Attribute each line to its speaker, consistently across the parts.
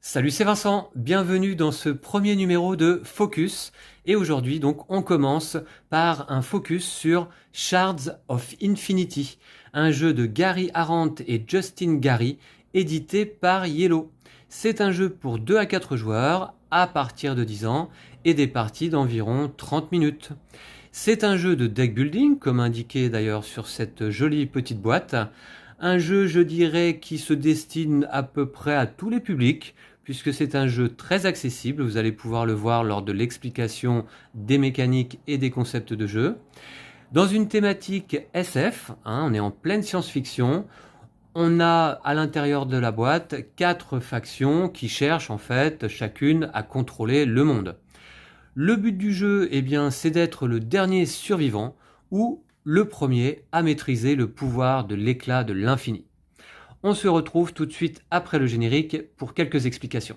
Speaker 1: Salut, c'est Vincent, bienvenue dans ce premier numéro de Focus. Et aujourd'hui, donc, on commence par un focus sur Shards of Infinity, un jeu de Gary Arendt et Justin Gary, édité par Yellow. C'est un jeu pour 2 à 4 joueurs, à partir de 10 ans, et des parties d'environ 30 minutes. C'est un jeu de deck building, comme indiqué d'ailleurs sur cette jolie petite boîte. Un jeu, je dirais, qui se destine à peu près à tous les publics, puisque c'est un jeu très accessible. Vous allez pouvoir le voir lors de l'explication des mécaniques et des concepts de jeu. Dans une thématique SF, on est en pleine science-fiction. On a à l'intérieur de la boîte 4 factions qui cherchent en fait chacune à contrôler le monde. Le but du jeu, c'est d'être le dernier survivant ou le premier à maîtriser le pouvoir de l'éclat de l'infini. On se retrouve tout de suite après le générique pour quelques explications.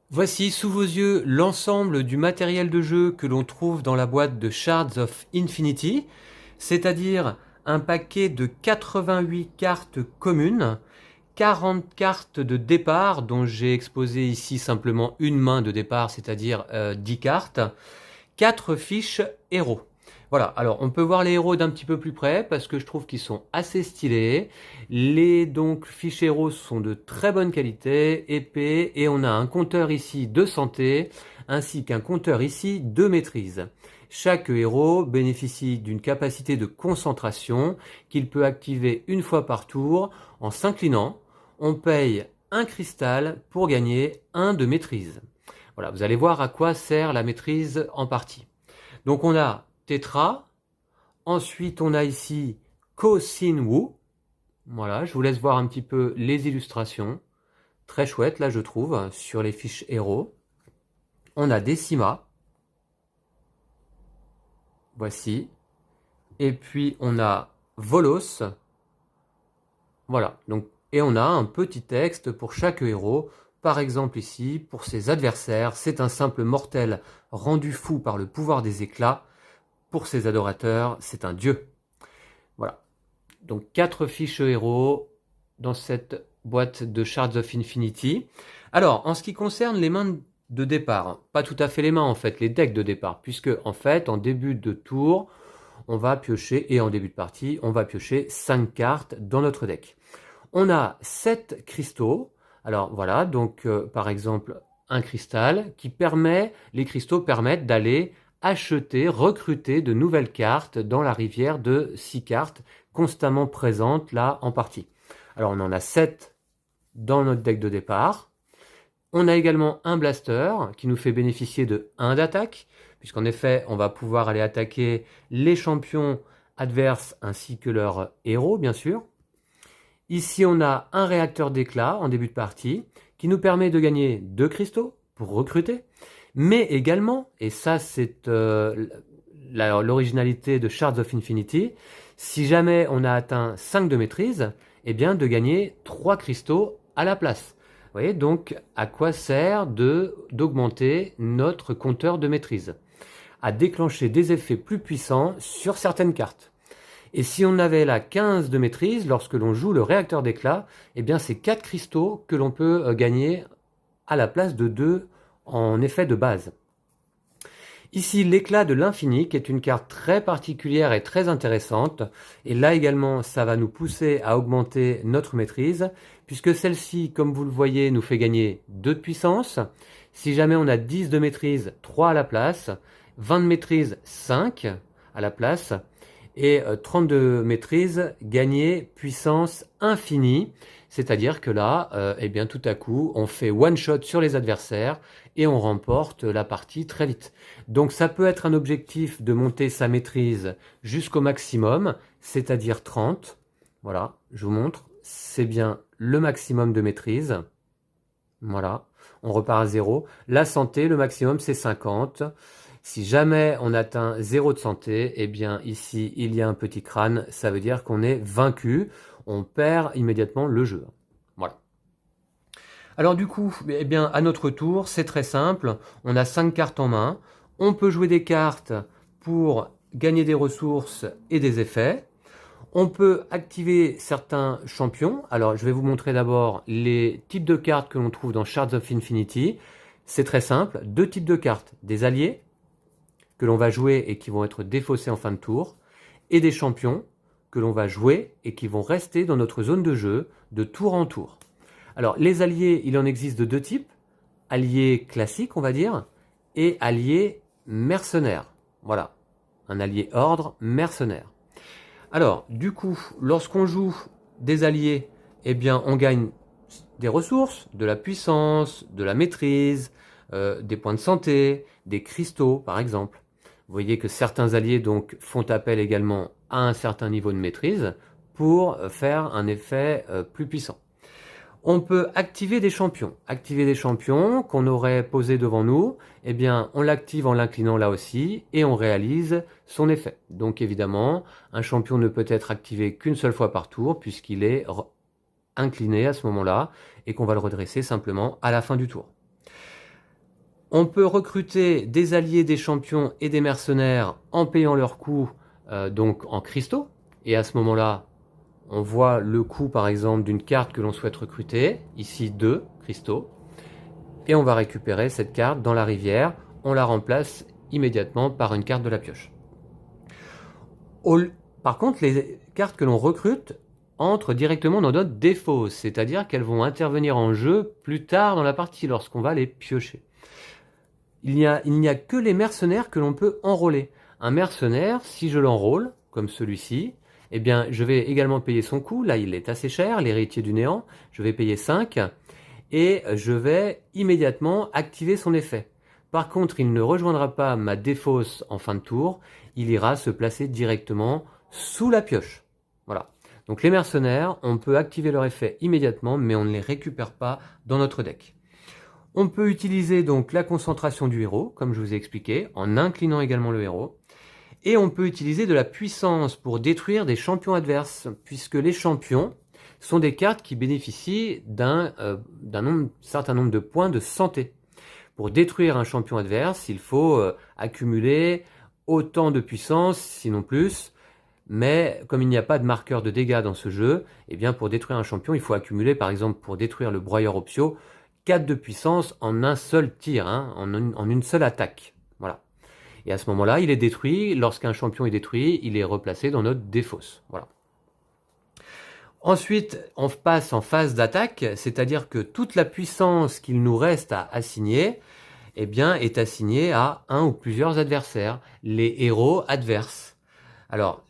Speaker 1: Voici sous vos yeux l'ensemble du matériel de jeu que l'on trouve dans la boîte de Shards of Infinity, c'est-à-dire un paquet de 88 cartes communes, 40 cartes de départ, dont j'ai exposé ici simplement une main de départ, c'est-à-dire 10 cartes, 4 fiches héros. Voilà, alors on peut voir les héros d'un petit peu plus près parce que je trouve qu'ils sont assez stylés. Les fiches héros sont de très bonne qualité, épais, et on a un compteur ici de santé ainsi qu'un compteur ici de maîtrise. Chaque héros bénéficie d'une capacité de concentration qu'il peut activer une fois par tour en s'inclinant. On paye un cristal pour gagner un de maîtrise. Voilà, vous allez voir à quoi sert la maîtrise en partie. Donc on a Tetra, ensuite on a ici Ko Sin Woo. Voilà, je vous laisse voir un petit peu les illustrations. Très chouette là je trouve, sur les fiches héros. On a Decima. Voici. Et puis on a Volos. Voilà, donc, et on a un petit texte pour chaque héros. Par exemple ici, pour ses adversaires, c'est un simple mortel rendu fou par le pouvoir des éclats. Pour ses adorateurs, c'est un dieu. Voilà. Donc 4 fiches héros dans cette boîte de Shards of Infinity. Alors, en ce qui concerne les mains de départ, pas tout à fait les mains en fait, les decks de départ, puisque en fait, en début de tour, on va piocher, et en début de partie, on va piocher 5 cartes dans notre deck. On a 7 cristaux. Alors voilà, donc par exemple, un cristal qui permet, les cristaux permettent d'aller acheter, recruter de nouvelles cartes dans la rivière de 6 cartes constamment présentes là en partie. Alors on en a 7 dans notre deck de départ. On a également un blaster qui nous fait bénéficier de 1 d'attaque, puisqu'en effet on va pouvoir aller attaquer les champions adverses ainsi que leurs héros bien sûr. Ici on a un réacteur d'éclat en début de partie qui nous permet de gagner 2 cristaux pour recruter, mais également, et ça c'est l'originalité de Shards of Infinity, si jamais on a atteint 5 de maîtrise, de gagner 3 cristaux à la place. Vous voyez donc à quoi sert d'augmenter notre compteur de maîtrise? À déclencher des effets plus puissants sur certaines cartes. Et si on avait la 15 de maîtrise, lorsque l'on joue le réacteur d'éclat, c'est 4 cristaux que l'on peut gagner à la place de 2 en effet de base. Ici, l'éclat de l'infini, qui est une carte très particulière et très intéressante. Et là également, ça va nous pousser à augmenter notre maîtrise, puisque celle-ci, comme vous le voyez, nous fait gagner 2 de puissance. Si jamais on a 10 de maîtrise, 3 à la place. 20 de maîtrise, 5 à la place. Et 30 de maîtrise, gagner puissance infinie. C'est-à-dire que là, tout à coup, on fait one shot sur les adversaires et on remporte la partie très vite. Donc ça peut être un objectif de monter sa maîtrise jusqu'au maximum, c'est-à-dire 30. Voilà, je vous montre, c'est bien le maximum de maîtrise. Voilà, on repart à 0. La santé, le maximum, c'est 50. Si jamais on atteint 0 de santé, ici, il y a un petit crâne, ça veut dire qu'on est vaincu. On perd immédiatement le jeu. Voilà. Alors du coup, eh bien, à notre tour, c'est très simple. On a 5 cartes en main. On peut jouer des cartes pour gagner des ressources et des effets. On peut activer certains champions. Alors, je vais vous montrer d'abord les types de cartes que l'on trouve dans Shards of Infinity. C'est très simple. 2 types de cartes. Des alliés, que l'on va jouer et qui vont être défaussés en fin de tour. Et des champions, que l'on va jouer et qui vont rester dans notre zone de jeu de tour en tour. Alors, les alliés, il en existe de 2 types. Alliés classiques, on va dire, et alliés mercenaires. Voilà. Un allié ordre mercenaire. Alors, du coup, lorsqu'on joue des alliés, eh bien, on gagne des ressources, de la puissance, de la maîtrise, des points de santé, des cristaux, par exemple. Vous voyez que certains alliés donc font appel également à un certain niveau de maîtrise pour faire un effet plus puissant. On peut activer des champions. Activer des champions qu'on aurait posés devant nous, eh bien, on l'active en l'inclinant là aussi et on réalise son effet. Donc évidemment, un champion ne peut être activé qu'une seule fois par tour puisqu'il est incliné à ce moment-là et qu'on va le redresser simplement à la fin du tour. On peut recruter des alliés, des champions et des mercenaires en payant leur coût donc en cristaux. Et à ce moment-là, on voit le coût par exemple d'une carte que l'on souhaite recruter, ici 2 cristaux, et on va récupérer cette carte dans la rivière, on la remplace immédiatement par une carte de la pioche. Par contre, les cartes que l'on recrute entrent directement dans notre défausse, c'est-à-dire qu'elles vont intervenir en jeu plus tard dans la partie lorsqu'on va les piocher. Il n'y a que les mercenaires que l'on peut enrôler. Un mercenaire, si je l'enrôle, comme celui-ci, eh bien, je vais également payer son coût. Là, il est assez cher, l'héritier du néant. Je vais payer 5 et je vais immédiatement activer son effet. Par contre, il ne rejoindra pas ma défausse en fin de tour. Il ira se placer directement sous la pioche. Voilà. Donc les mercenaires, on peut activer leur effet immédiatement, mais on ne les récupère pas dans notre deck. On peut utiliser donc la concentration du héros, comme je vous ai expliqué, en inclinant également le héros. Et on peut utiliser de la puissance pour détruire des champions adverses, puisque les champions sont des cartes qui bénéficient d'un certain nombre de points de santé. Pour détruire un champion adverse, il faut accumuler autant de puissance, sinon plus, mais comme il n'y a pas de marqueur de dégâts dans ce jeu, eh bien pour détruire un champion, il faut accumuler, par exemple pour détruire le broyeur Opsio, 4 de puissance en un seul tir, hein, en une seule attaque. Voilà. Et à ce moment-là, il est détruit. Lorsqu'un champion est détruit, il est replacé dans notre défausse. Voilà. Ensuite, on passe en phase d'attaque, c'est-à-dire que toute la puissance qu'il nous reste à assigner, eh bien, est assignée à un ou plusieurs adversaires, les héros adverses. Alors,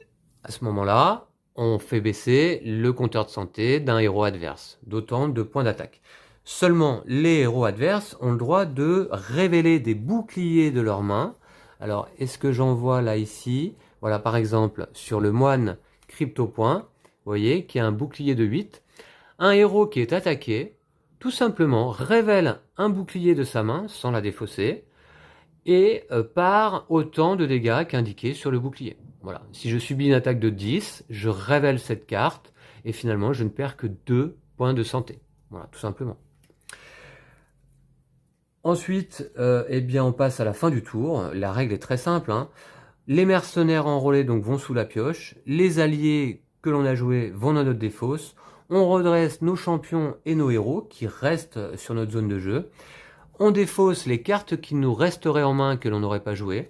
Speaker 1: à ce moment-là, on fait baisser le compteur de santé d'un héros adverse, d'autant de points d'attaque. Seulement, les héros adverses ont le droit de révéler des boucliers de leurs mains. Alors, est-ce que j'en vois là ici? Voilà, par exemple, sur le moine CryptoPoint, vous voyez, qui a un bouclier de 8. Un héros qui est attaqué, tout simplement, révèle un bouclier de sa main, sans la défausser, et par autant de dégâts qu'indiqué sur le bouclier. Voilà. Si je subis une attaque de 10, je révèle cette carte, et finalement, je ne perds que 2 points de santé. Voilà, tout simplement. Ensuite, eh bien, on passe à la fin du tour. La règle est très simple, hein. Les mercenaires enrôlés donc, vont sous la pioche. Les alliés que l'on a joués vont dans notre défausse. On redresse nos champions et nos héros qui restent sur notre zone de jeu. On défausse les cartes qui nous resteraient en main que l'on n'aurait pas jouées.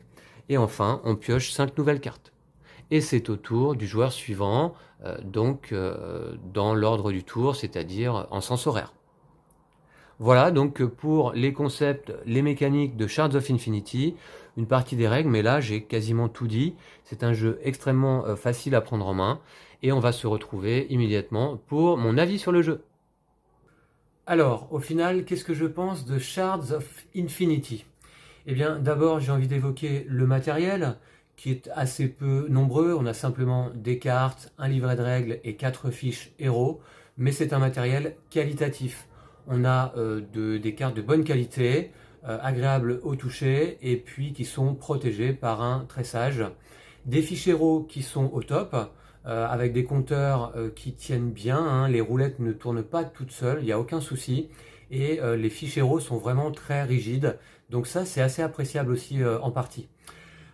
Speaker 1: Et enfin, on pioche 5 nouvelles cartes. Et c'est au tour du joueur suivant, dans l'ordre du tour, c'est-à-dire en sens horaire. Voilà donc pour les concepts, les mécaniques de Shards of Infinity, une partie des règles, mais là j'ai quasiment tout dit. C'est un jeu extrêmement facile à prendre en main et on va se retrouver immédiatement pour mon avis sur le jeu. Alors, au final, qu'est-ce que je pense de Shards of Infinity? Eh bien, d'abord j'ai envie d'évoquer le matériel qui est assez peu nombreux. On a simplement des cartes, un livret de règles et 4 fiches héros, mais c'est un matériel qualitatif. On a des cartes de bonne qualité, agréables au toucher, et puis qui sont protégées par un tressage. Des fiches héros qui sont au top, avec des compteurs qui tiennent bien, hein. Les roulettes ne tournent pas toutes seules, il n'y a aucun souci. et les ficheros sont vraiment très rigides. Donc ça, c'est assez appréciable aussi en partie.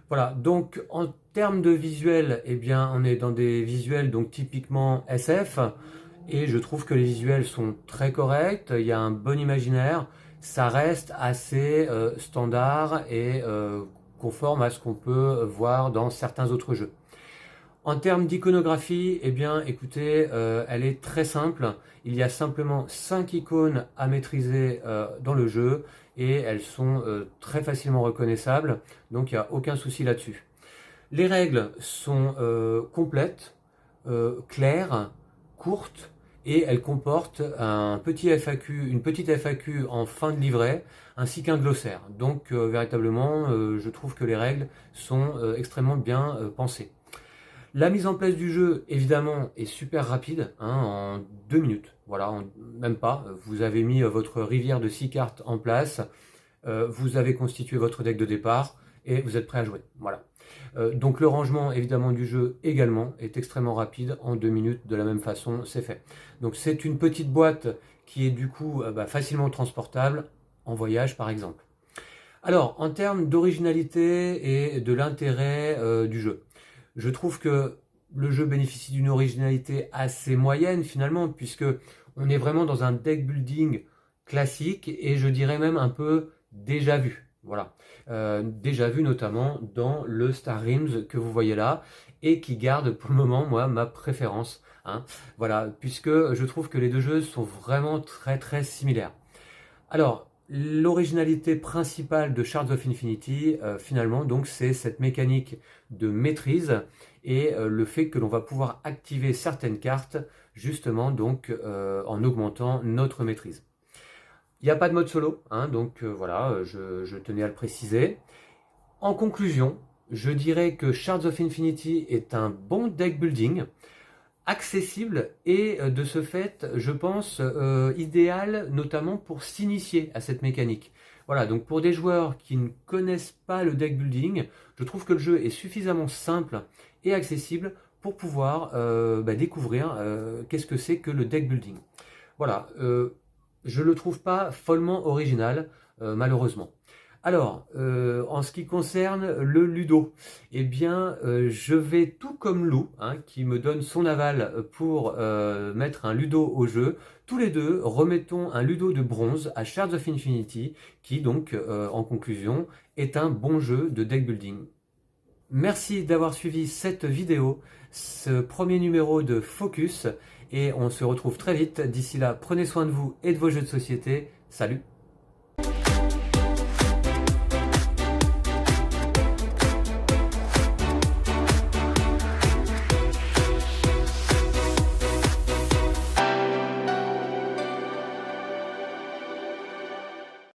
Speaker 1: Voilà, donc en termes de visuel, eh bien, on est dans des visuels donc typiquement SF, et je trouve que les visuels sont très corrects, il y a un bon imaginaire, ça reste assez standard et conforme à ce qu'on peut voir dans certains autres jeux. En termes d'iconographie, eh bien, écoutez, elle est très simple. Il y a simplement 5 icônes à maîtriser dans le jeu et elles sont très facilement reconnaissables, donc il n'y a aucun souci là-dessus. Les règles sont complètes, claires, courtes et elles comportent un petit FAQ, une petite FAQ en fin de livret ainsi qu'un glossaire. Donc véritablement, je trouve que les règles sont extrêmement bien pensées. La mise en place du jeu, évidemment, est super rapide, hein, en 2 minutes. Voilà, même pas. Vous avez mis votre rivière de 6 cartes en place, vous avez constitué votre deck de départ et vous êtes prêt à jouer. Voilà. Donc le rangement, évidemment, du jeu également est extrêmement rapide. En 2 minutes, de la même façon, c'est fait. Donc c'est une petite boîte qui est du coup facilement transportable en voyage, par exemple. Alors, en termes d'originalité et de l'intérêt du jeu, je trouve que le jeu bénéficie d'une originalité assez moyenne finalement, puisque on est vraiment dans un deck building classique et je dirais même un peu déjà vu. Voilà, déjà vu notamment dans le Star Realms que vous voyez là et qui garde pour le moment moi ma préférence. Hein. Voilà, puisque je trouve que les deux jeux sont vraiment très très similaires. Alors, l'originalité principale de Shards of Infinity, finalement, donc, c'est cette mécanique de maîtrise et le fait que l'on va pouvoir activer certaines cartes, justement, donc, en augmentant notre maîtrise. Il n'y a pas de mode solo, hein, donc voilà, je tenais à le préciser. En conclusion, je dirais que Shards of Infinity est un bon deck building, accessible et de ce fait, je pense, idéal notamment pour s'initier à cette mécanique. Voilà, donc pour des joueurs qui ne connaissent pas le deck building, je trouve que le jeu est suffisamment simple et accessible pour pouvoir découvrir qu'est-ce que c'est que le deck building. Voilà, je le trouve pas follement original, malheureusement. Alors, en ce qui concerne le Ludo, eh bien, je vais tout comme Lou, hein, qui me donne son aval pour mettre un Ludo au jeu. Tous les deux, remettons un Ludo de bronze à Shards of Infinity, qui donc, en conclusion, est un bon jeu de deck building. Merci d'avoir suivi cette vidéo, ce premier numéro de Focus, et on se retrouve très vite. D'ici là, prenez soin de vous et de vos jeux de société. Salut!